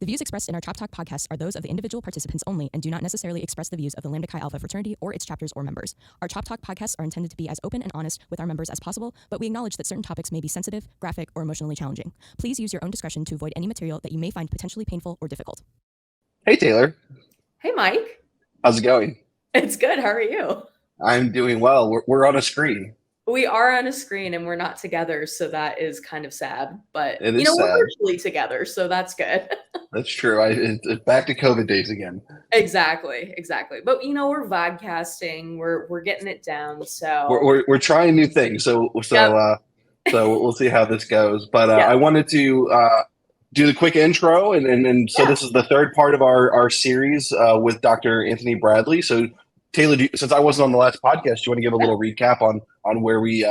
The views expressed in our ChopTalk podcast are those of the individual participants only and do not necessarily express the views of the Lambda Chi Alpha fraternity or its chapters or members. Our ChopTalk podcasts are intended to be as open and honest with our members as possible, but we acknowledge that certain topics may be sensitive, graphic, or emotionally challenging. Please use your own discretion to avoid any material that you may find potentially painful or difficult. Hey, Taylor. Hey, Mike. How's it going? It's good. How are you? I'm doing well. We're on a screen. We are on a screen and we're not together, so that is kind of sad. But It is sad. We're virtually together, so that's good. That's true. It's back to COVID days again. Exactly. But we're vodcasting. We're getting it down. So we're trying new things. So we'll see how this goes. But Yeah. I wanted to do the quick intro, and so This is the third part of our series with Dr. Anthony Bradley. So Taylor, since I wasn't on the last podcast, do you want to give a little recap on where we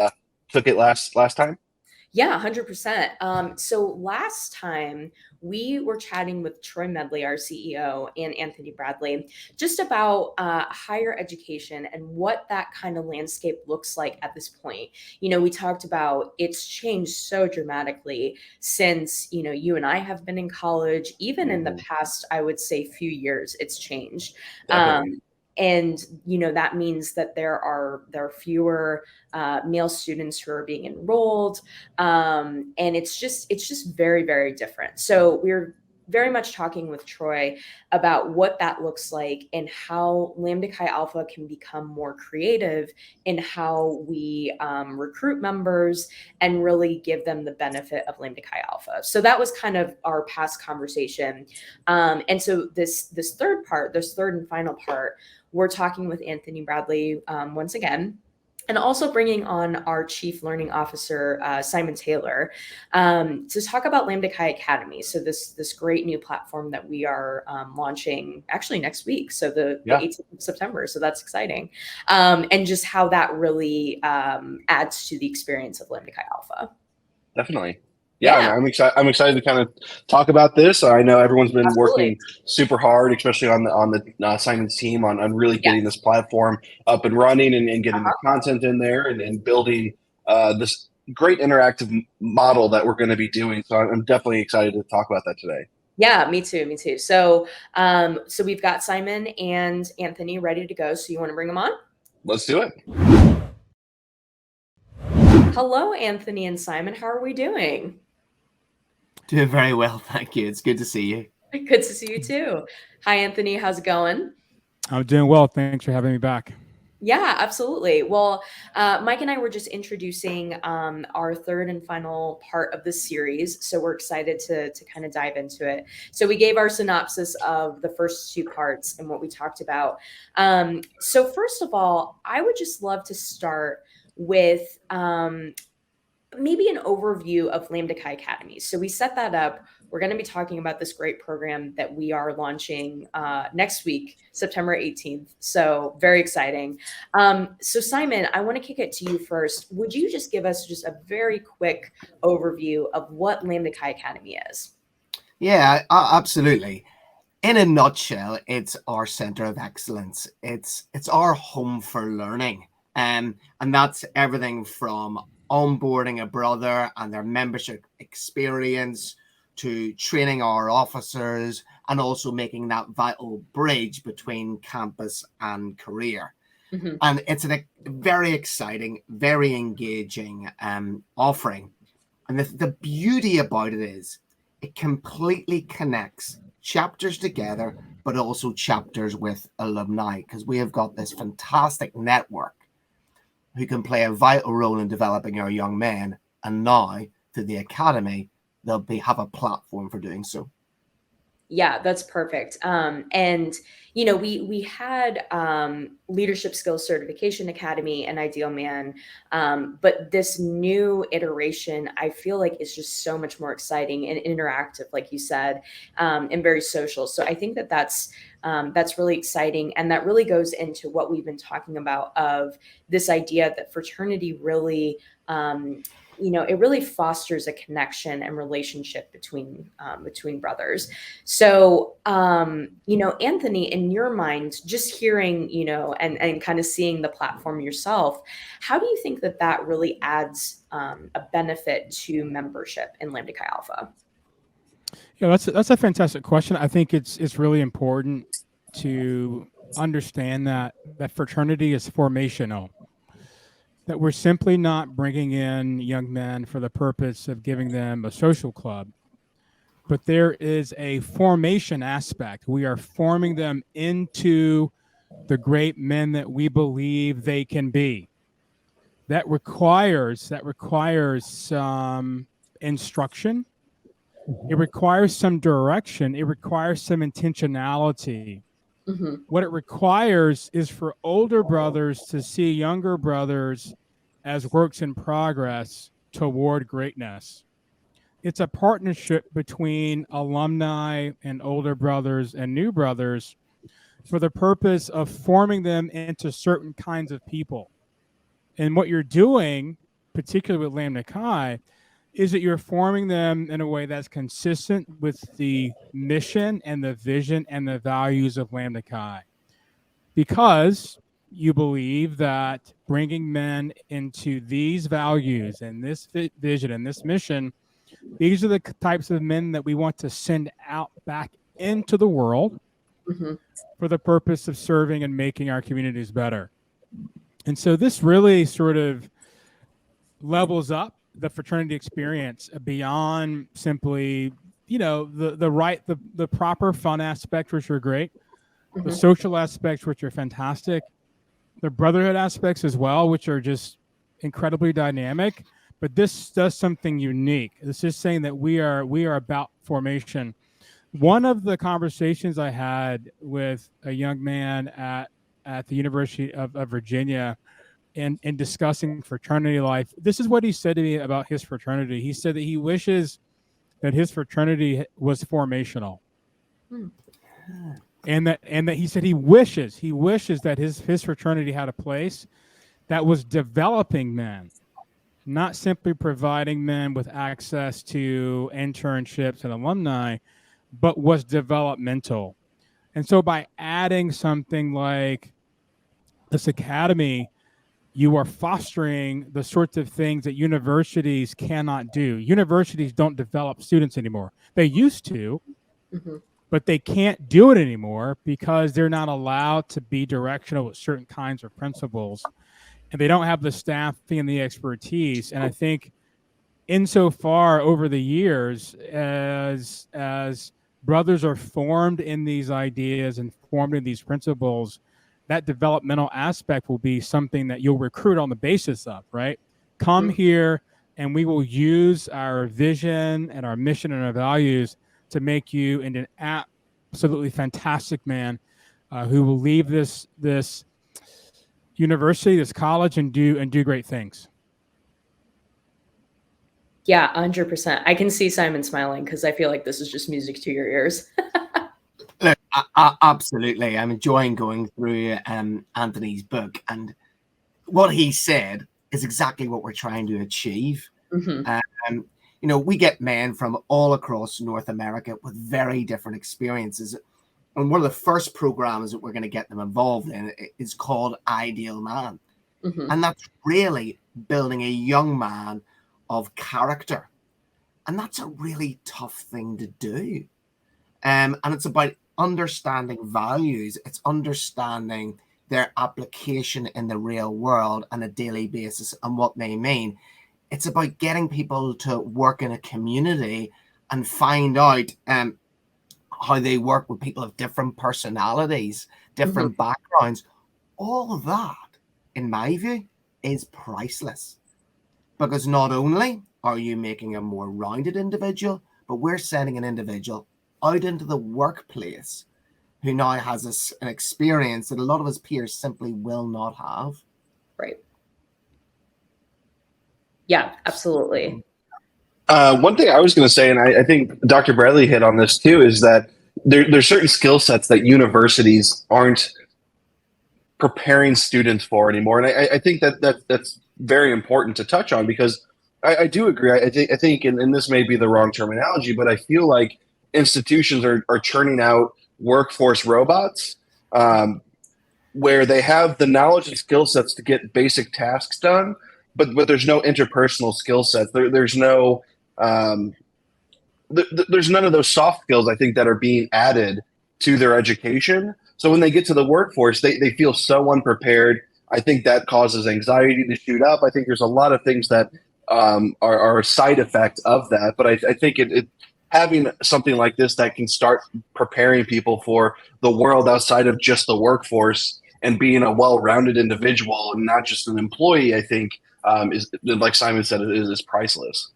took it last time? Yeah, 100%. So last time we were chatting with Troy Medley, our CEO, and Anthony Bradley, just about higher education and what that kind of landscape looks like at this point. We talked about it's changed so dramatically since, you and I have been in college. Even in the past, I would say, few years, it's changed. And that means that there are fewer male students who are being enrolled, and it's just very, very different. So we're very much talking with Troy about what that looks like and how Lambda Chi Alpha can become more creative in how we recruit members and really give them the benefit of Lambda Chi Alpha. So that was kind of our past conversation. And so this third and final part, we're talking with Anthony Bradley once again, and also bringing on our Chief Learning Officer, Simon Taylor, to talk about Lambda Chi Academy. So this great new platform that we are launching actually next week. So the 18th of September. So that's exciting. And just how that really adds to the experience of Lambda Chi Alpha. Definitely. Yeah. I'm excited to kind of talk about this. I know everyone's been working super hard, especially on the Simon's team on really getting this platform up and running and getting the content in there and building this great interactive model that we're going to be doing. So I'm definitely excited to talk about that today. Yeah, me too. So we've got Simon and Anthony ready to go. So you want to bring them on? Let's do it. Hello, Anthony and Simon. How are we doing? Doing very well, thank you. It's good to see you. Good to see you too. Hi, Anthony. How's it going? I'm doing well. Thanks for having me back. Yeah, absolutely. Well, Mike and I were just introducing our third and final part of the series. So we're excited to kind of dive into it. So we gave our synopsis of the first two parts and what we talked about. So first of all, I would just love to start with maybe an overview of Lambda Chi Academy. So we set that up. We're going to be talking about this great program that we are launching next week, September 18th. So very exciting. So Simon, I want to kick it to you first. Would you just give us just a very quick overview of what Lambda Chi Academy is? Yeah, absolutely. In a nutshell, it's our center of excellence. It's our home for learning. And that's everything from onboarding a brother and their membership experience to training our officers and also making that vital bridge between campus and career. Mm-hmm. And it's a very exciting, very engaging offering. And the beauty about it is it completely connects chapters together, but also chapters with alumni, because we have got this fantastic network who can play a vital role in developing our young men. And now, through the academy, they'll have a platform for doing so. Yeah, that's perfect. And, we had Leadership Skills Certification Academy and Ideal Man, but this new iteration, I feel like is just so much more exciting and interactive, like you said, and very social. So I think that's really exciting. And that really goes into what we've been talking about of this idea that fraternity really, it really fosters a connection and relationship between brothers. So, Anthony, in your mind, just hearing, and kind of seeing the platform yourself, how do you think that really adds a benefit to membership in Lambda Chi Alpha? Yeah, that's a fantastic question. I think it's really important to understand that fraternity is formational. That we're simply not bringing in young men for the purpose of giving them a social club, but there is a formation aspect. We are forming them into the great men that we believe they can be. That requires some instruction. It requires some direction. It requires some intentionality. Hmm. What it requires is for older brothers to see younger brothers as works in progress toward greatness. It's a partnership between alumni and older brothers and new brothers for the purpose of forming them into certain kinds of people. And what you're doing, particularly with Lambda Chi, is that you're forming them in a way that's consistent with the mission and the vision and the values of Lambda Chi. Because you believe that bringing men into these values and this vision and this mission, these are the types of men that we want to send out back into the world Hmm. for the purpose of serving and making our communities better. And so this really sort of levels up the fraternity experience beyond simply, the proper fun aspects, which are great, the Hmm. social aspects, which are fantastic, the brotherhood aspects as well, which are just incredibly dynamic. But this does something unique. This is saying that we are about formation. One of the conversations I had with a young man at the University of Virginia in discussing fraternity life, this is what he said to me about his fraternity. He said that he wishes that his fraternity was formational. Hmm. And that he said he wishes that his fraternity had a place that was developing men, not simply providing men with access to internships and alumni, but was developmental. And so by adding something like this academy, you are fostering the sorts of things that universities cannot do. Universities don't develop students anymore. They used to, Hmm. but they can't do it anymore because they're not allowed to be directional with certain kinds of principles, and they don't have the staffing and the expertise. And I think insofar over the years, as brothers are formed in these ideas and formed in these principles, that developmental aspect will be something that you'll recruit on the basis of, right? Come Hmm. here and we will use our vision and our mission and our values to make you into an absolutely fantastic man, who will leave this university, this college, and do great things. Yeah, 100%. I can see Simon smiling because I feel like this is just music to your ears. Look, absolutely. I'm enjoying going through Anthony's book, and what he said is exactly what we're trying to achieve. Hmm. Um, we get men from all across North America with very different experiences. And one of the first programs that we're going to get them involved in is called Ideal Man. Hmm. And that's really building a young man of character. And that's a really tough thing to do. And it's about understanding values. It's understanding their application in the real world on a daily basis and what they mean. It's about getting people to work in a community and find out how they work with people of different personalities, Hmm. different backgrounds. All of that, in my view, is priceless. Because not only are you making a more rounded individual, but we're sending an individual out into the workplace who now has an experience that a lot of his peers simply will not have. Right. Yeah, absolutely. One thing I was going to say, and I think Dr. Bradley hit on this too, is that there's certain skill sets that universities aren't preparing students for anymore, and I think that's very important to touch on because I do agree. I think, and this may be the wrong terminology, but I feel like institutions are churning out workforce robots, where they have the knowledge and skill sets to get basic tasks done, but there's no interpersonal skill sets. There's no there's none of those soft skills, I think, that are being added to their education. So when they get to the workforce, they feel so unprepared. I think that causes anxiety to shoot up. I think there's a lot of things that are a side effect of that. But I think it having something like this that can start preparing people for the world outside of just the workforce and being a well-rounded individual and not just an employee, I think is, like Simon said, is priceless.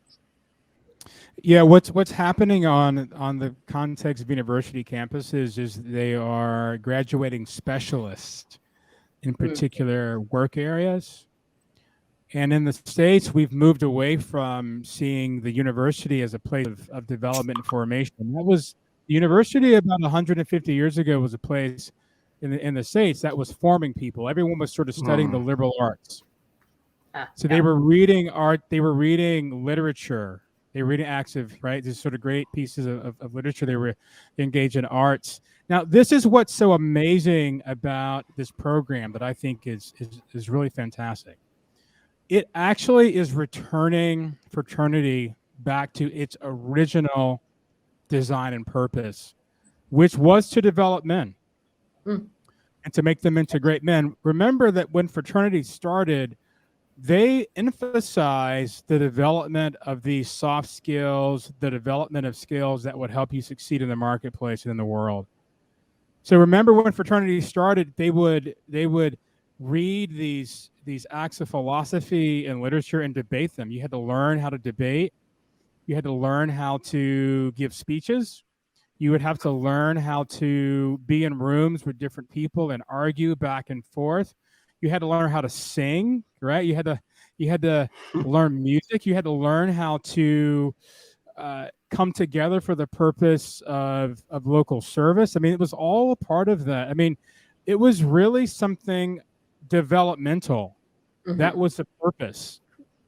Yeah, what's happening on the context of university campuses is they are graduating specialists in particular work areas. And in the States, we've moved away from seeing the university as a place of development and formation. That was the university about 150 years ago was a place in the States that was forming people. Everyone was sort of studying the liberal arts. So they were reading art, they were reading literature, they were reading acts of, right, these sort of great pieces of literature. They were engaged in arts. Now, this is what's so amazing about this program that I think is really fantastic. It actually is returning fraternity back to its original design and purpose, which was to develop men and to make them into great men. Remember that when fraternity started, they emphasize the development of these soft skills, the development of skills that would help you succeed in the marketplace and in the world. So remember when fraternity started, they would read these acts of philosophy and literature and debate them. You had to learn how to debate. You had to learn how to give speeches. You would have to learn how to be in rooms with different people and argue back and forth. You had to learn how to sing, right? You had to learn music. You had to learn how to come together for the purpose of local service. I mean, it was all a part of that. I mean, it was really something developmental. That was the purpose.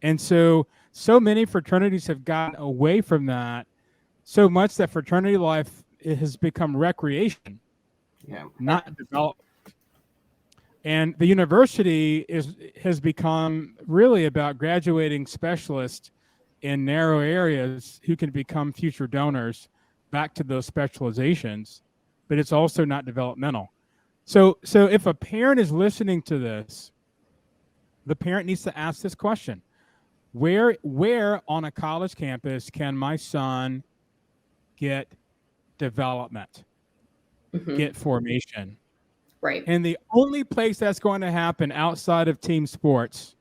And so many fraternities have gotten away from that so much that fraternity life, it has become recreation, not development. And the university has become really about graduating specialists in narrow areas who can become future donors back to those specializations, but it's also not developmental. So if a parent is listening to this, the parent needs to ask this question: where on a college campus can my son get development, get formation? Right. And the only place that's going to happen outside of team sports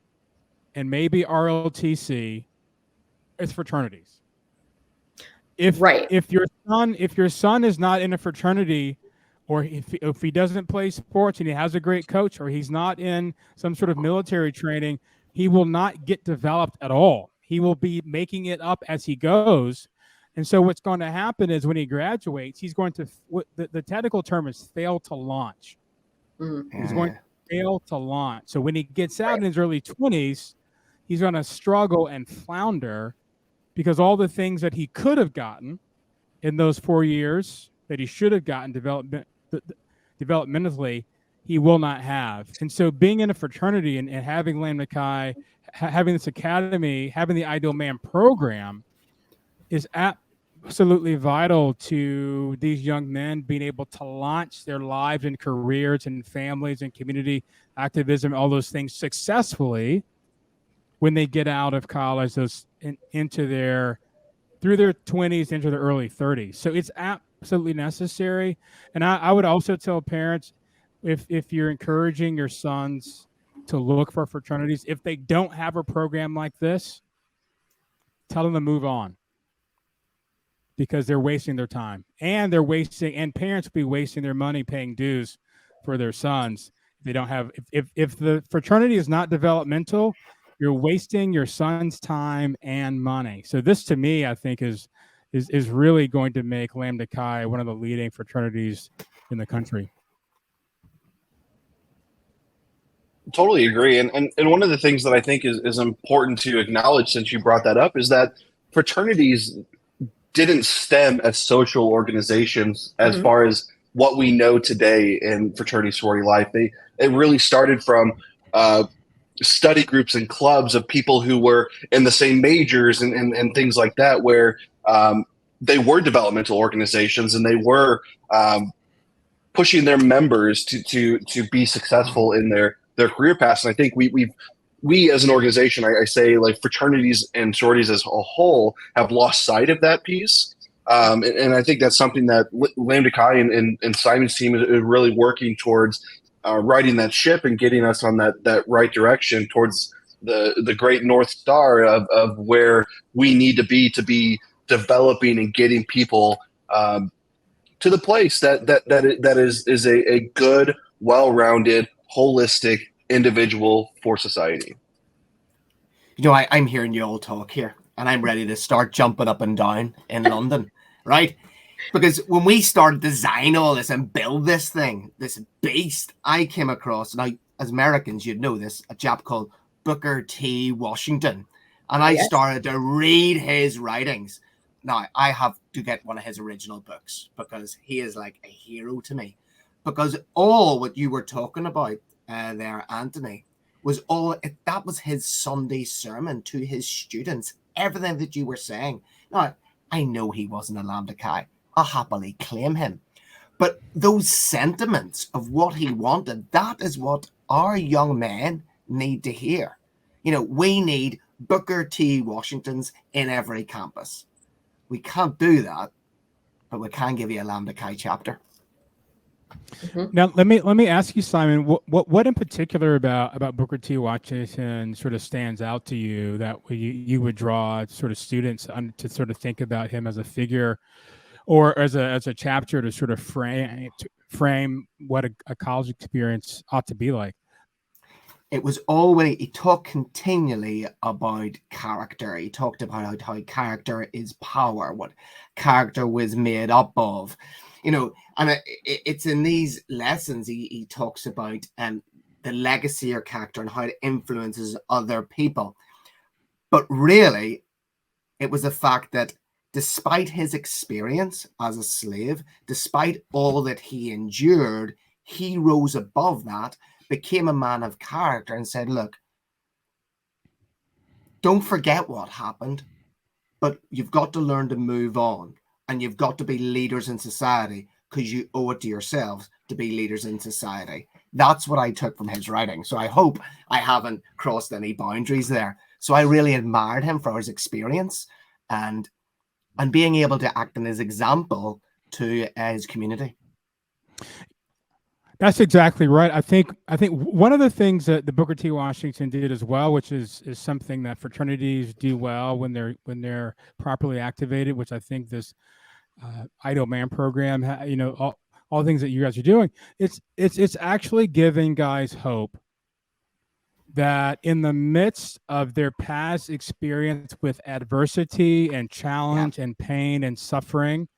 and maybe ROTC is fraternities. If your son is not in a fraternity, or if he doesn't play sports and he has a great coach, or he's not in some sort of military training, he will not get developed at all. He will be making it up as he goes. And so what's going to happen is when he graduates, he's going to, the technical term is fail to launch. He's going to fail to launch. So when he gets out in his early 20s, he's going to struggle and flounder because all the things that he could have gotten in those 4 years that he should have gotten developmentally, he will not have. And so being in a fraternity and having Lambda Chi, having this academy, having the Ideal Man program is absolutely vital to these young men being able to launch their lives and careers and families and community activism, all those things successfully when they get out of college, through their 20s into their early 30s. So it's absolutely necessary. And I would also tell parents, if you're encouraging your sons to look for fraternities, if they don't have a program like this, tell them to move on, because they're wasting their time, and parents will be wasting their money paying dues for their sons. They don't have, if the fraternity is not developmental, you're wasting your son's time and money. So this, to me, I think is really going to make Lambda Chi one of the leading fraternities in the country. Totally agree. And one of the things that I think is important to acknowledge, since you brought that up, is that fraternities didn't stem as social organizations as far as what we know today in fraternity sorority life. It really started from study groups and clubs of people who were in the same majors and things like that, where they were developmental organizations, and they were pushing their members to be successful in their career paths. And I think we as an organization, I say, like, fraternities and sororities as a whole have lost sight of that piece. And I think that's something that Lambda Chi and Simon's team is really working towards, riding that ship and getting us on that right direction towards the great North Star of where we need to be developing and getting people to the place that is a good, well-rounded, holistic individual for society. You know, I'm hearing you all talk here, and I'm ready to start jumping up and down in London, right? Because when we started to design all this and build this thing, this beast, I came across, now as Americans, you'd know this, a chap called Booker T. Washington. And I started to read his writings. Now, I have to get one of his original books because he is like a hero to me. Because all what you were talking about there, Anthony, was that was his Sunday sermon to his students. Everything that you were saying. Now, I know he wasn't a Lambda Chi. I'll happily claim him. But those sentiments of what he wanted, that is what our young men need to hear. You know, we need Booker T. Washingtons in every campus. We can't do that, but we can give you a Lambda Chi chapter. Now, let me ask you, Simon, what in particular about Booker T. Washington sort of stands out to you that you would draw sort of students to sort of think about him as a figure or as a chapter to sort of frame what a college experience ought to be like? It was always, he talked continually about character. He talked about how character is power, what character was made up of, you know, and it's in these lessons he talks about the legacy of character and how it influences other people. But really, it was the fact that despite his experience as a slave, despite all that he endured, he rose above that, became a man of character and said, look, don't forget what happened, but you've got to learn to move on, and you've got to be leaders in society because you owe it to yourselves to be leaders in society. That's what I took from his writing. So I hope I haven't crossed any boundaries there. So I really admired him for his experience and being able to act in his example to his community. That's exactly right. I think one of the things that the Booker T. Washington did as well, which is something that fraternities do well when they're properly activated, which I think this Idle Man program, you know, all things that you guys are doing, it's actually giving guys hope that in the midst of their past experience with adversity and challenge and pain and suffering,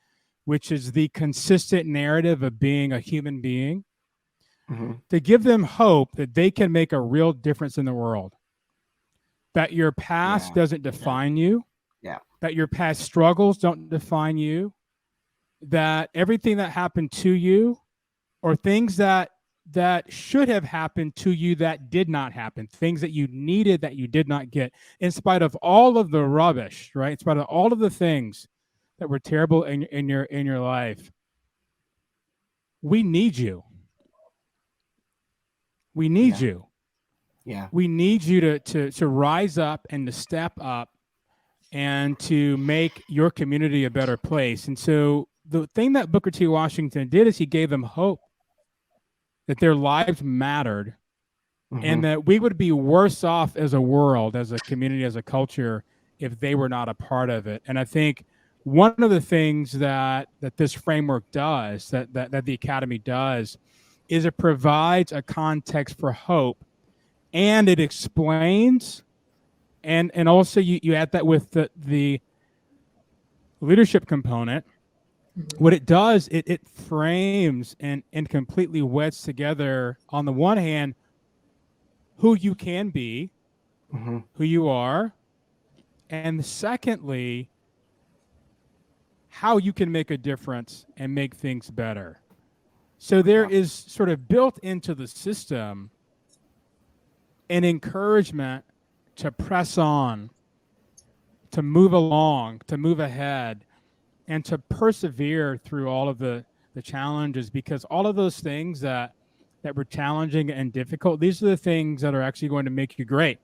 which is the consistent narrative of being a human being, to give them hope that they can make a real difference in the world, that your past doesn't define you, that your past struggles don't define you, that everything that happened to you or things that should have happened to you that did not happen, things that you needed that you did not get, in spite of all of the rubbish, right? In spite of all of the things that were terrible in your life, we need you. We need you. Yeah. We need you to rise up and to step up and to make your community a better place. And so the thing that Booker T. Washington did is he gave them hope that their lives mattered and that we would be worse off as a world, as a community, as a culture, if they were not a part of it. And I think one of the things that this framework does, that the Academy does, is it provides a context for hope, and it explains, and also you add that with the leadership component. What it does, it frames and completely weds together, on the one hand, who you can be, who you are, and secondly, how you can make a difference and make things better. So there is sort of built into the system an encouragement to press on, to move along, to move ahead, and to persevere through all of the challenges, because all of those things that were challenging and difficult, these are the things that are actually going to make you great,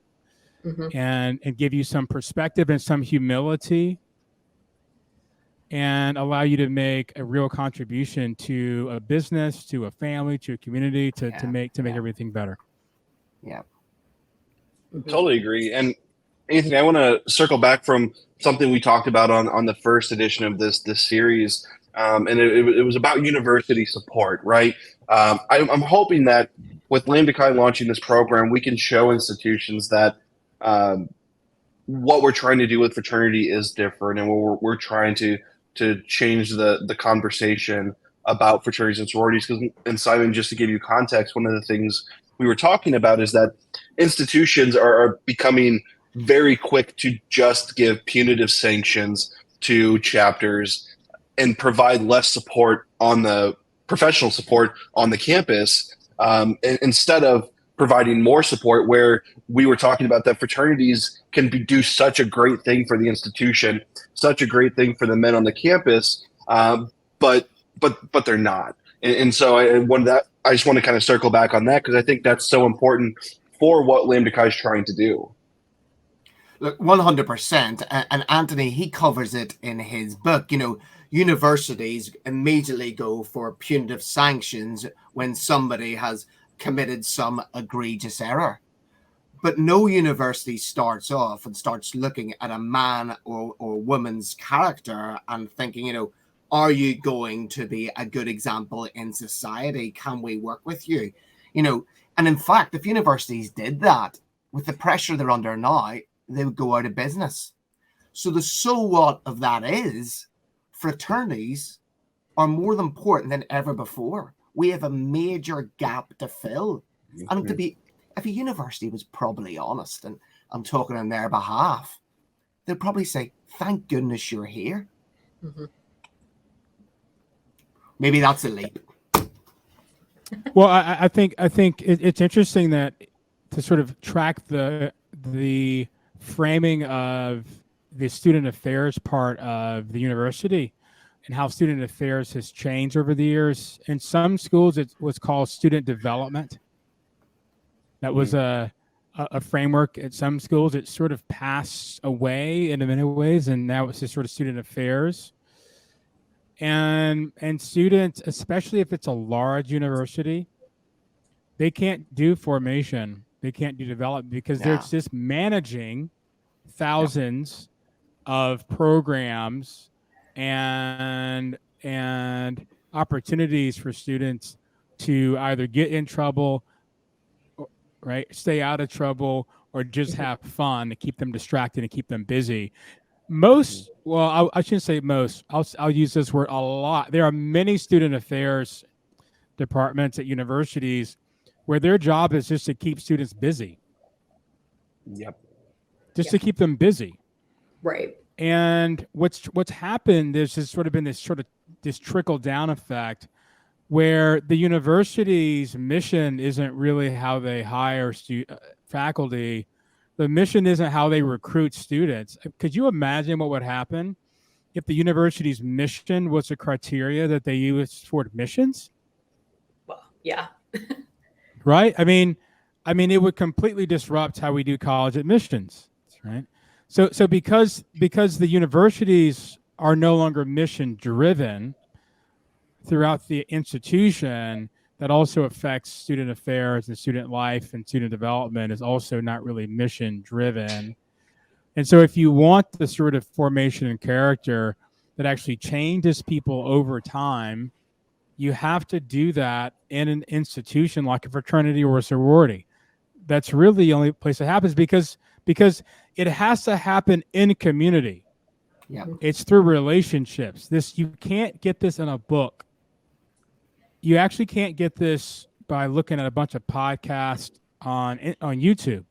and give you some perspective and some humility, and allow you to make a real contribution to a business, to a family, to a community, to make everything better. Yeah. Totally agree. And Anthony, I want to circle back from something we talked about on the first edition of this series, and it was about university support, right? I'm hoping that with Lambda Chi launching this program, we can show institutions that what we're trying to do with fraternity is different, and we're trying to change the conversation about fraternities and sororities. And Simon, just to give you context, one of the things we were talking about is that institutions are becoming very quick to just give punitive sanctions to chapters and provide less support on the professional support on the campus, instead of providing more support, where we were talking about that fraternities can do such a great thing for the institution, such a great thing for the men on the campus, but they're not. And so I just want to kind of circle back on that, because I think that's so important for what Lambda Chi is trying to do. Look, 100%. And Anthony, he covers it in his book. Universities immediately go for punitive sanctions when somebody has committed some egregious error. But no university starts off and starts looking at a man or woman's character and thinking, are you going to be a good example in society? Can we work with you? And in fact, if universities did that, with the pressure they're under now, they would go out of business. So the so what of that is, fraternities are more important than ever before. We have a major gap to fill. And if a university was probably honest, and I'm talking on their behalf, they'd probably say, thank goodness you're here. Maybe that's a leap. Well, I think it's interesting that to sort of track the framing of the student affairs part of the university and how student affairs has changed over the years. In some schools, it was called student development. That was a framework. At some schools, it sort of passed away in many ways, and now it's just sort of student affairs. And students, especially if it's a large university, they can't do formation. They can't do development, because they're just managing thousands of programs and opportunities for students to either get in trouble, right, stay out of trouble, or just have fun to keep them distracted and keep them busy. I shouldn't say most. I'll use this word a lot. There are many student affairs departments at universities where their job is just to keep students busy. Just to keep them busy. Right. And what's happened, there's just sort of been this trickle down effect where the university's mission isn't really how they hire faculty. The mission isn't how they recruit students. Could you imagine what would happen if the university's mission was a criteria that they use for admissions? Well, yeah. Right? I mean, it would completely disrupt how we do college admissions, right? So because the universities are no longer mission driven throughout the institution, that also affects student affairs and student life, and student development is also not really mission driven. And so if you want the sort of formation and character that actually changes people over time, you have to do that in an institution like a fraternity or a sorority. That's really the only place it happens, because it has to happen in community. Yeah. It's through relationships. You can't get this in a book. You actually can't get this by looking at a bunch of podcasts on YouTube.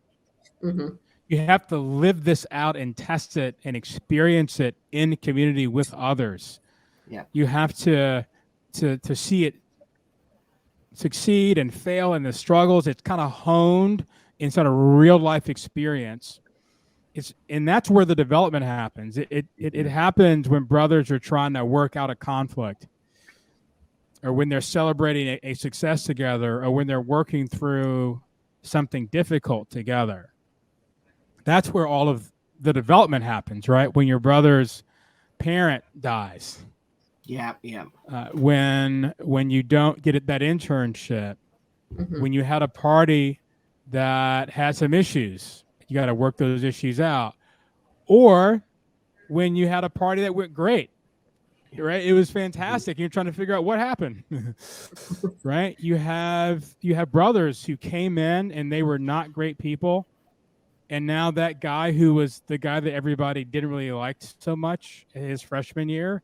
You have to live this out and test it and experience it in community with others. Yeah. You have to see it succeed and fail in the struggles. It's kind of honed in sort of real life experience. and that's where the development happens. It happens when brothers are trying to work out a conflict, or when they're celebrating a success together, or when they're working through something difficult together. That's where all of the development happens, right? When your brother's parent dies, Yeah. when you don't get that internship, when you had a party that had some issues, you got to work those issues out, or when you had a party that went great, right? It was fantastic. You're trying to figure out what happened, right? You have brothers who came in and they were not great people, and now that guy who was the guy that everybody didn't really like so much his freshman year,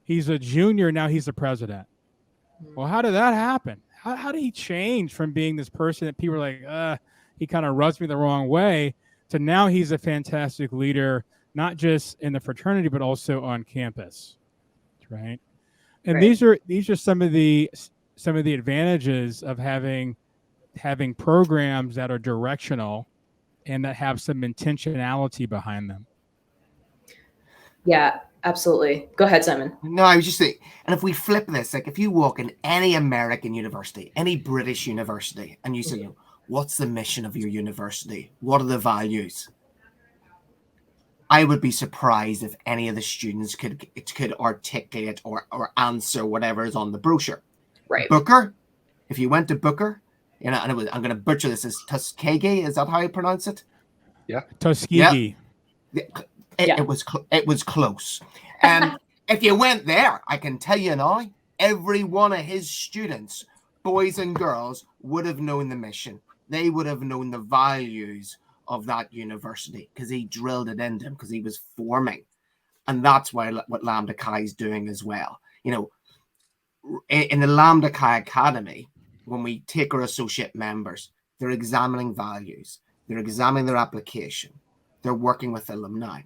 he's a junior now. He's the president. Well, how did that happen? How did he change from being this person that people were like, he kind of rubs me the wrong way, to now he's a fantastic leader, not just in the fraternity, but also on campus, right? And these are some of the advantages of having programs that are directional and that have some intentionality behind them. Yeah, absolutely. Go ahead, Simon. No, I was just saying, and if we flip this, like if you walk in any American university, any British university, and you say, what's the mission of your university? What are the values? I would be surprised if any of the students could articulate or answer whatever is on the brochure. Right. Booker, if you went to Booker, and I'm going to butcher this, is Tuskegee, is that how you pronounce it? Yeah. Tuskegee. Yeah. It was close. If you went there, I can tell you now, every one of his students, boys and girls, would have known the mission. They would have known the values of that university because he drilled it into them, because he was forming. And that's what Lambda Chi is doing as well. You know, in the Lambda Chi Academy, when we take our associate members, they're examining values, they're examining their application, they're working with alumni.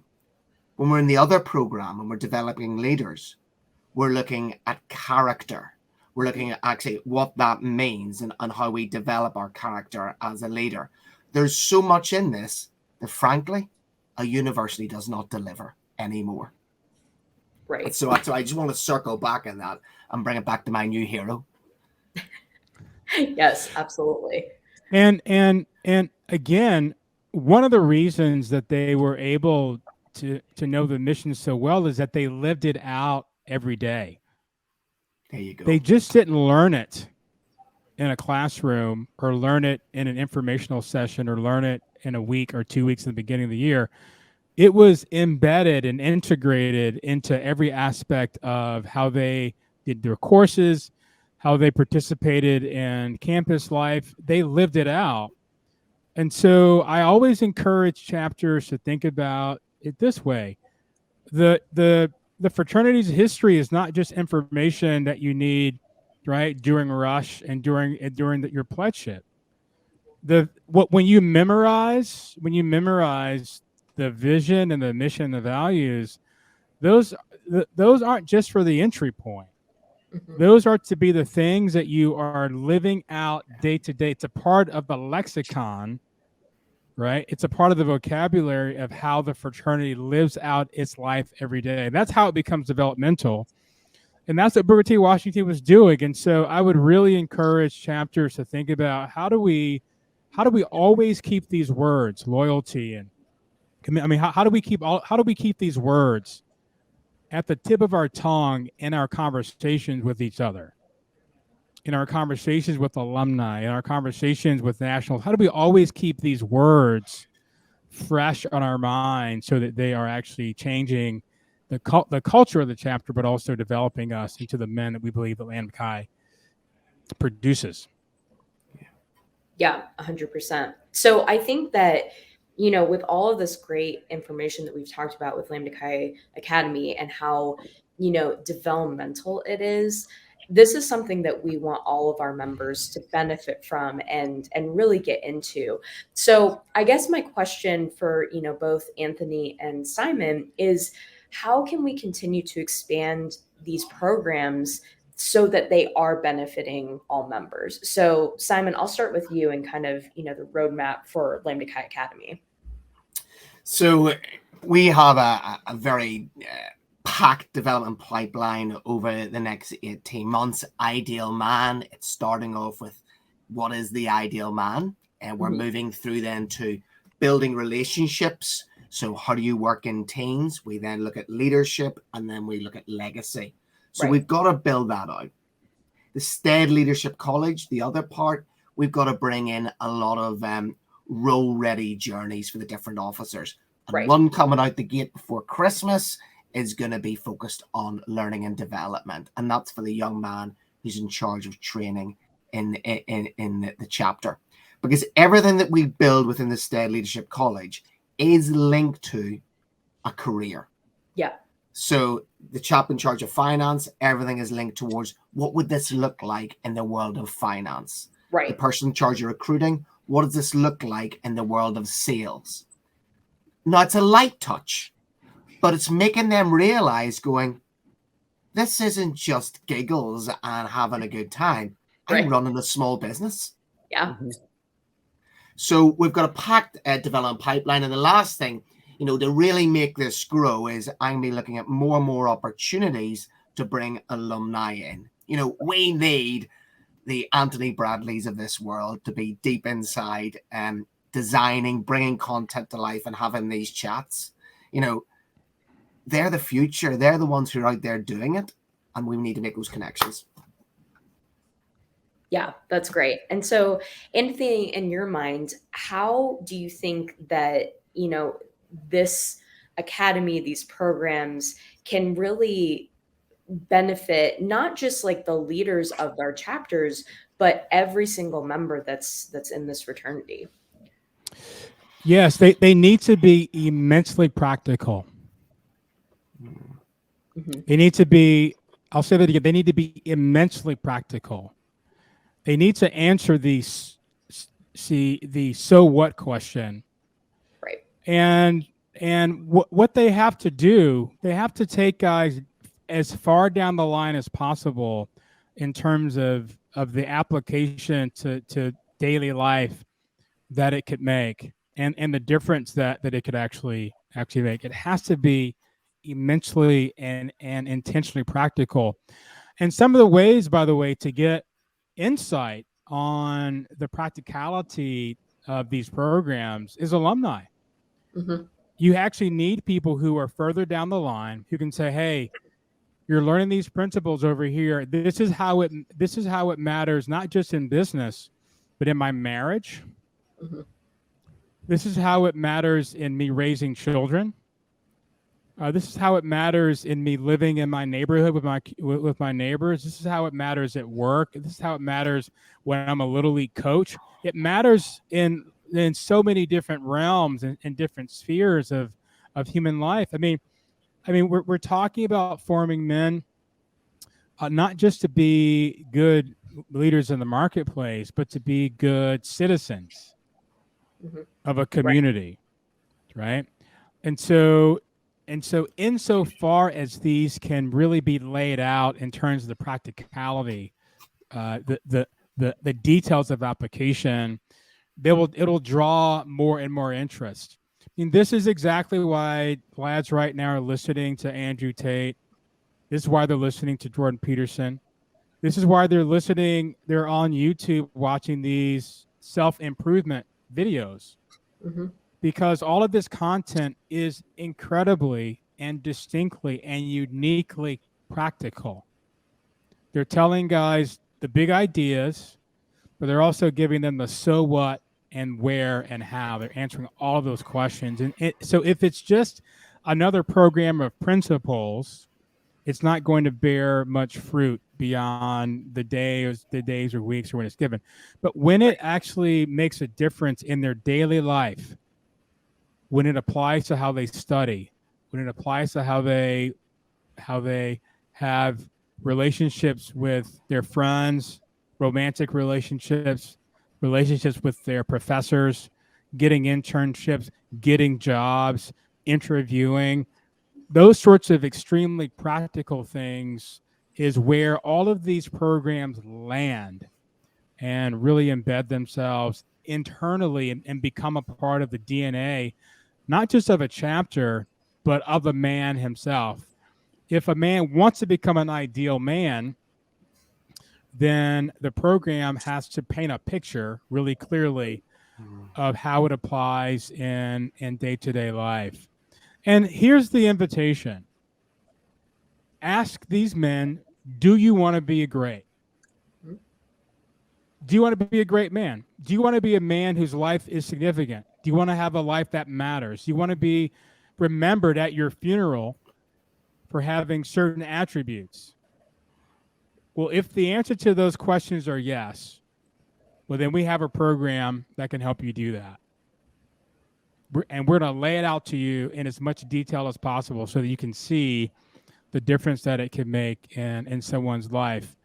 When we're in the other program and we're developing leaders, we're looking at character. We're looking at actually what that means and how we develop our character as a leader. There's so much in this that, frankly, a university does not deliver anymore. Right. So I just want to circle back on that and bring it back to my new hero. Yes, absolutely. And again, one of the reasons that they were able to know the mission so well is that they lived it out every day. There you go. They just didn't learn it in a classroom, or learn it in an informational session, or learn it in a week or 2 weeks at the beginning of the year. It was embedded and integrated into every aspect of how they did their courses, how they participated in campus life. They lived it out. And so I always encourage chapters to think about it this way. The fraternity's history is not just information that you need, right, during rush and during your pledgeship. When you memorize the vision and the mission and the values, those aren't just for the entry point. Those are to be the things that you are living out day to day. It's a part of the lexicon, right? It's a part of the vocabulary of how the fraternity lives out its life every day. That's how it becomes developmental. And that's what Booker T. Washington was doing. And so I would really encourage chapters to think about how do we always keep these words, loyalty and commit. I mean, how do we keep these words at the tip of our tongue in our conversations with each other, in our conversations with alumni, in our conversations with nationals? How do we always keep these words fresh on our mind so that they are actually changing the culture of the chapter, but also developing us into the men that we believe that Lambda Chi produces? Yeah, 100%. So I think that, with all of this great information that we've talked about with Lambda Chi Academy and how, developmental it is, this is something that we want all of our members to benefit from and really get into. So I guess my question for, both Anthony and Simon is, how can we continue to expand these programs so that they are benefiting all members? So Simon, I'll start with you and kind of, the roadmap for Lambda Chi Academy. So we have a very packed development pipeline over the next 18 months. Ideal man, it's starting off with what is the ideal man? And we're moving through then to building relationships. So how do you work in teams? We then look at leadership, and then we look at legacy. So we've got to build that out. The Stead Leadership College, the other part, we've got to bring in a lot of role-ready journeys for the different officers. And one coming out the gate before Christmas is going to be focused on learning and development. And that's for the young man who's in charge of training in the chapter. Because everything that we build within the Stead Leadership College is linked to a career. Yeah. So the chap in charge of finance, everything is linked towards what would this look like in the world of finance? Right. The person in charge of recruiting, what does this look like in the world of sales? Now, it's a light touch, but it's making them realize going, this isn't just giggles and having a good time. I'm running a small business. Yeah. So we've got a packed development pipeline. And the last thing, to really make this grow is I'm going to be looking at more and more opportunities to bring alumni in. We need the Anthony Bradleys of this world to be deep inside designing, bringing content to life and having these chats. They're the future. They're the ones who are out there doing it. And we need to make those connections. Yeah, that's great. And so, Anthony, in your mind, how do you think that, this academy, these programs can really benefit not just like the leaders of our chapters, but every single member that's in this fraternity? Yes, they need to be immensely practical. They need to be, I'll say that again, they need to be immensely practical. They need to answer the so what question. Right. And what they have to do, they have to take guys as far down the line as possible in terms of the application to daily life that it could make and the difference that it could actually make. It has to be immensely and intentionally practical. And some of the ways, by the way, to get insight on the practicality of these programs is alumni. You actually need people who are further down the line who can say, hey, you're learning these principles over here. This is how it matters, not just in business, but in my marriage. This is how it matters in me raising children. This is how it matters in me living in my neighborhood with my neighbors. This is how it matters at work. This is how it matters when I'm a little league coach. It matters in so many different realms and different spheres of human life. I mean, we're talking about forming men, not just to be good leaders in the marketplace, but to be good citizens of a community, right? And so insofar as these can really be laid out in terms of the practicality, the details of application, it'll draw more and more interest. I mean, this is exactly why lads right now are listening to Andrew Tate. This is why they're listening to Jordan Peterson. This is why they're on YouTube watching these self-improvement videos. Because all of this content is incredibly and distinctly and uniquely practical. They're telling guys the big ideas, but they're also giving them the so what and where and how. They're answering all of those questions. And so if it's just another program of principles, it's not going to bear much fruit beyond the days or weeks or when it's given. But when it actually makes a difference in their daily life, when it applies to how they study, when it applies to how they have relationships with their friends, romantic relationships with their professors, getting internships, getting jobs, interviewing, those sorts of extremely practical things is where all of these programs land and really embed themselves internally and become a part of the DNA, not just of a chapter, but of the man himself. If a man wants to become an ideal man, then the program has to paint a picture really clearly of how it applies in day-to-day life. And here's the invitation. Ask these men, do you want to be great? Do you want to be a great man? Do you want to be a man whose life is significant? Do you want to have a life that matters? Do you want to be remembered at your funeral for having certain attributes? Well, if the answer to those questions are yes, well, then we have a program that can help you do that. And we're going to lay it out to you in as much detail as possible so that you can see the difference that it can make in someone's life.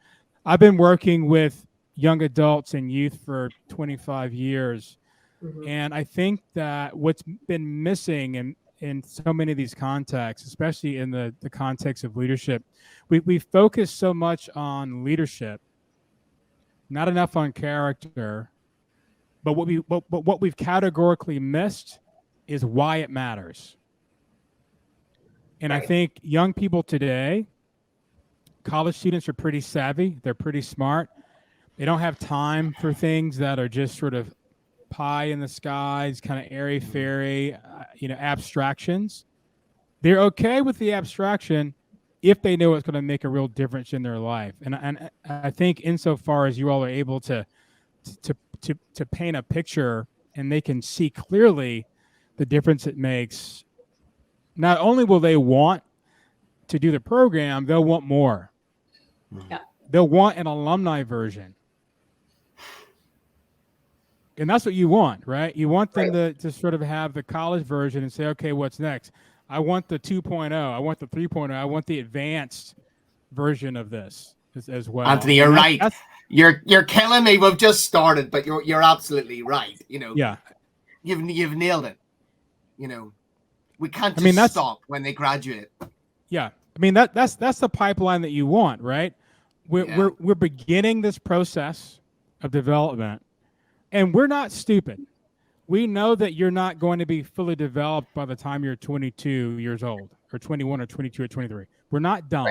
I've been working with young adults and youth for 25 years. Mm-hmm. And I think that what's been missing in so many of these contexts, especially in the context of leadership, we focus so much on leadership, not enough on character. But what we've categorically missed is why it matters. And right. I think young people today, college students are pretty savvy. They're pretty smart. They don't have time for things that are just sort of pie in the skies, kind of airy-fairy, abstractions. They're okay with the abstraction if they know it's going to make a real difference in their life. And I think insofar as you all are able to paint a picture and they can see clearly the difference it makes, not only will they want to do the program, they'll want more. Yeah. They'll want an alumni version. And that's what you want, right? You want them to sort of have the college version and say, okay, what's next? I want the 2.0. I want the 3.0. I want the advanced version of this as well. Anthony, you're right. You're killing me. We've just started, but you're absolutely right. Yeah, you've nailed it. We can't just stop when they graduate. Yeah, I mean that's the pipeline that you want, right? We're beginning this process of development. And we're not stupid. We know that you're not going to be fully developed by the time you're 22 years old or 21 or 22 or 23. We're not dumb,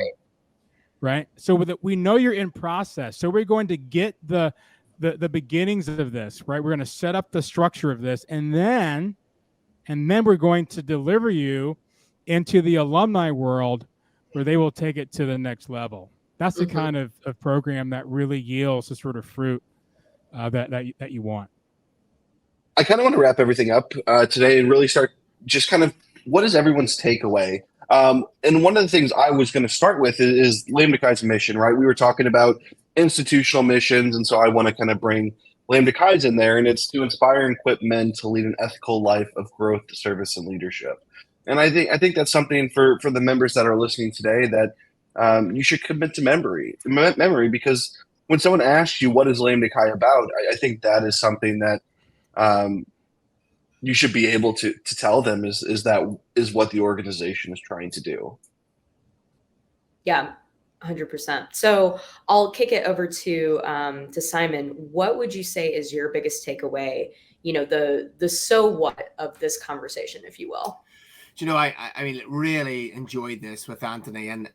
right? So we know you're in process. So we're going to get the beginnings of this, right? We're going to set up the structure of this, and then we're going to deliver you into the alumni world where they will take it to the next level. That's the kind of program that really yields the sort of fruit that you want. I kind of want to wrap everything up today and really start just kind of what is everyone's takeaway. And one of the things I was going to start with is Lambda Chi's mission, right? We were talking about institutional missions, and so I want to kind of bring Lambda Chi's in there, and it's to inspire and equip men to lead an ethical life of growth, service, and leadership. And I think that's something for the members that are listening today that you should commit to memory, because when someone asks you what is Lambda Chi about, I think that is something that you should be able to tell them is what the organization is trying to do. Yeah, 100%. So I'll kick it over to Simon. What would you say is your biggest takeaway? The so what of this conversation, if you will. I mean, really enjoyed this with Anthony, and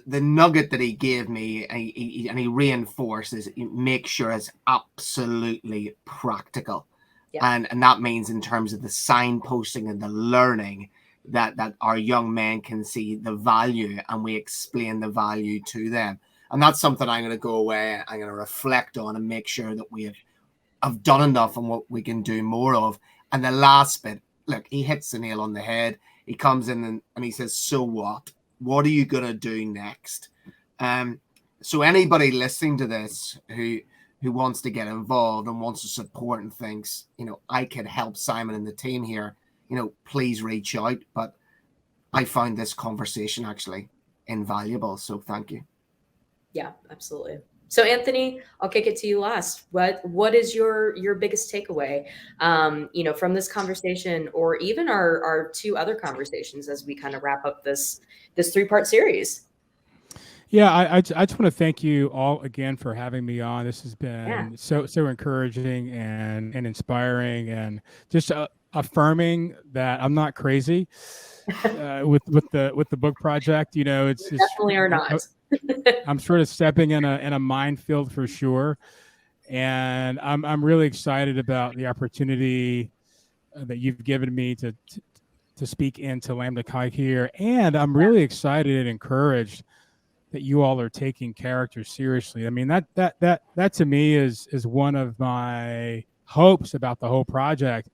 the nugget that he gave me, and he reinforces, make sure it's absolutely practical. Yeah. And that means in terms of the signposting and the learning that our young men can see the value, and we explain the value to them. And that's something I'm going to go away, I'm going to reflect on and make sure that we have done enough and what we can do more of. And the last bit, look, he hits the nail on the head. He comes in and he says, so what? What are you going to do next? So anybody listening to this who wants to get involved and wants to support and thinks, I can help Simon and the team here, please reach out. But I found this conversation actually invaluable. So thank you. Yeah, absolutely. So Anthony, I'll kick it to you last. What is your biggest takeaway, from this conversation, or even our two other conversations as we kind of wrap up this 3-part series? Yeah, I just want to thank you all again for having me on. This has Yeah. been so encouraging and inspiring, and just affirming that I'm not crazy with the book project. You know, it's just Definitely are not. I'm sort of stepping in a minefield for sure, and I'm really excited about the opportunity that you've given me to speak into Lambda Chi here, and I'm really excited and encouraged that you all are taking character seriously. I mean, that to me is one of my hopes about the whole project,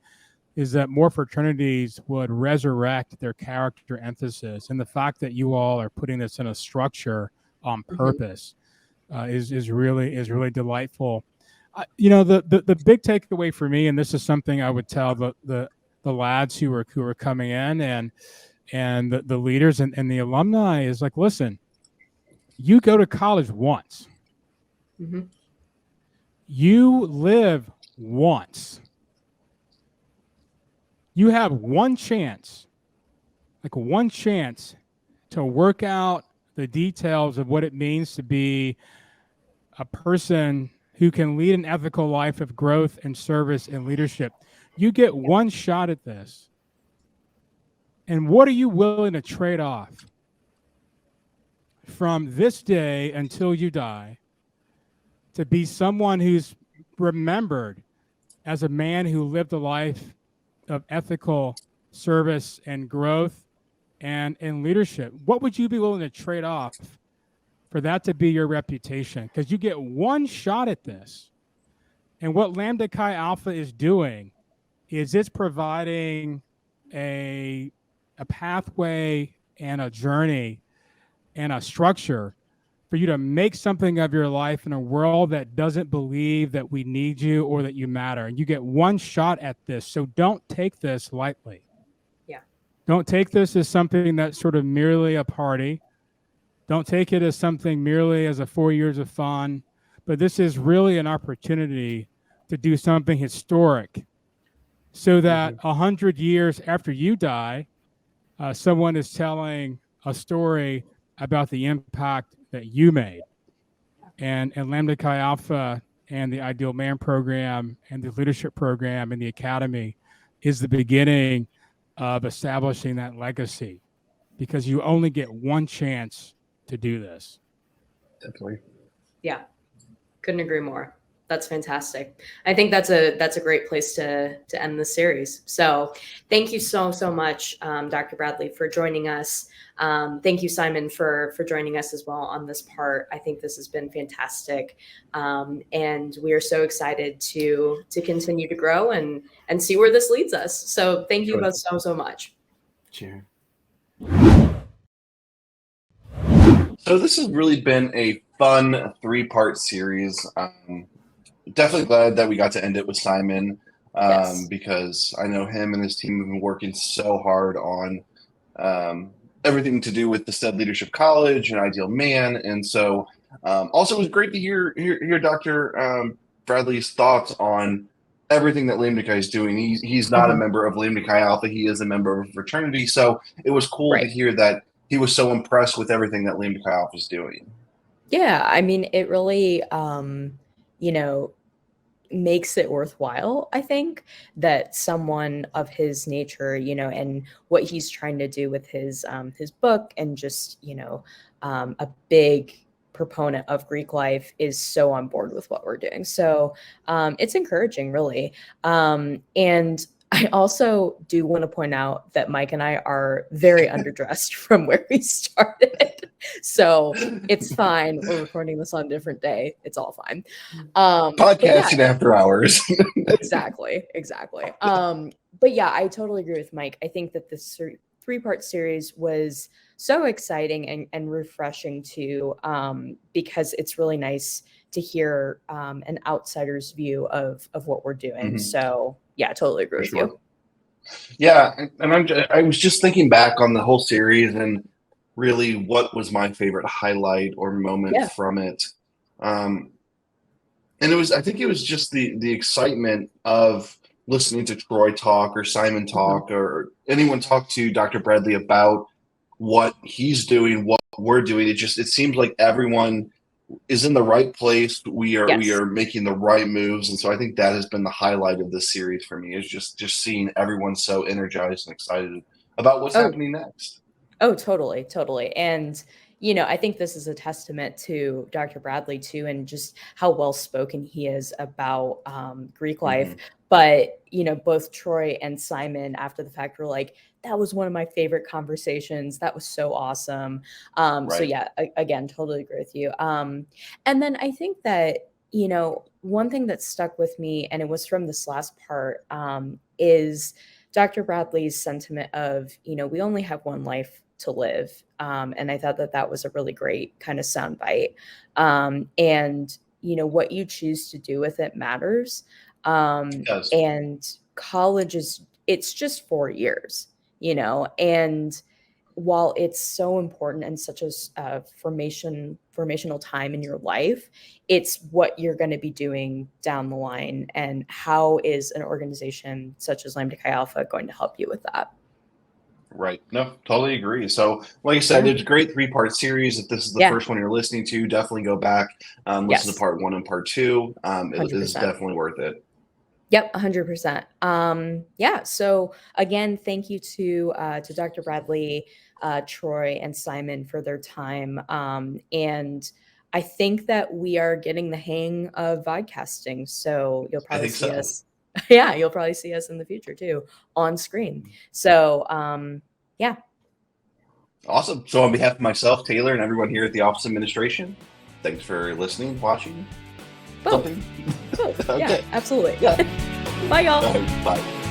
is that more fraternities would resurrect their character emphasis, and the fact that you all are putting this in a structure on purpose is really delightful. You know, the big takeaway for me, and this is something I would tell the lads who are coming in, and the leaders and the alumni, is like, listen, you go to college once. Mm-hmm. You live once. You have one chance, like one chance, to work out the details of what it means to be a person who can lead an ethical life of growth and service and leadership. You get one shot at this. And what are you willing to trade off from this day until you die to be someone who's remembered as a man who lived a life of ethical service and growth and leadership? What would you be willing to trade off for that to be your reputation? Because you get one shot at this. And what Lambda Chi Alpha is doing is it's providing a pathway and a journey and a structure for you to make something of your life in a world that doesn't believe that we need you or that you matter. And you get one shot at this. So don't take this lightly. Yeah. Don't take this as something that's sort of merely a party. Don't take it as something merely as a 4 years of fun. But this is really an opportunity to do something historic, so that 100 years after you die, someone is telling a story about the impact that you made. And Lambda Chi Alpha and the Ideal Man program and the leadership program and the academy is the beginning of establishing that legacy, because you only get one chance to do this. Definitely. Yeah. Couldn't agree more. That's fantastic. I think that's a great place to end the series. So thank you so much, Dr. Bradley, for joining us. Thank you, Simon, for joining us as well on this part. I think this has been fantastic, and we are so excited to continue to grow and see where this leads us. So thank you both so much. Sure. So this has really been a fun 3-part series. Definitely glad that we got to end it with Simon, Yes. because I know him and his team have been working so hard on everything to do with the Stead Leadership College and Ideal Man. And so also it was great to hear Dr. Bradley's thoughts on everything that Lambda Chi is doing. He's not a member of Lambda Chi Alpha. He is a member of a fraternity. So it was cool to hear that he was so impressed with everything that Lambda Chi Alpha is doing. Yeah, I mean, it really, you know, makes it worthwhile, I think, that someone of his nature, you know, and what he's trying to do with his book, and just, you know, a big proponent of Greek life, is so on board with what we're doing. So it's encouraging, really. And I also do want to point out that Mike and I are very underdressed from where we started. So it's fine. We're recording this on a different day. It's all fine. Podcasting after hours. Exactly. But yeah, I totally agree with Mike. I think that this 3-part series was so exciting and refreshing too, because it's really nice to hear an outsider's view of what we're doing. So yeah, I totally agree with you. Yeah, and I was just thinking back on the whole series and really what was my favorite highlight or moment from it. And I think it was just the excitement of listening to Troy talk or Simon talk or anyone talk to Dr. Bradley about what he's doing, what we're doing. It seems like everyone is in the right place. We Yes. are making the right moves, and so I think that has been the highlight of this series for me, is just seeing everyone so energized and excited about what's happening next. Oh, totally, totally. And I think this is a testament to Dr. Bradley too, and just how well spoken he is about Greek life. But both Troy and Simon, after the fact, were like, "That was one of my favorite conversations. That was so awesome." So yeah, again, totally agree with you. And then I think that one thing that stuck with me, and it was from this last part, is Dr. Bradley's sentiment of, we only have one life to live. And I thought that was a really great kind of soundbite. And, what you choose to do with it matters. And college it's just 4 years, and while it's so important and such a formational time in your life, it's what you're going to be doing down the line, and how is an organization such as Lambda Chi Alpha going to help you with that? Right. No, totally agree. So, like I said, it's a great 3-part series. If this is the first one you're listening to, definitely go back, listen to part 1 and part 2. It is definitely worth it. Yep, 100%. Yeah. So again, thank you to Dr. Bradley, Troy, and Simon for their time. And I think that we are getting the hang of vodcasting. So you'll probably see us. Yeah, you'll probably see us in the future too on screen. So yeah. Awesome. So on behalf of myself, Taylor, and everyone here at the Office Administration, thanks for listening, watching. Both. Something. Both. Okay. Yeah, absolutely. Yeah. Bye, y'all. Bye.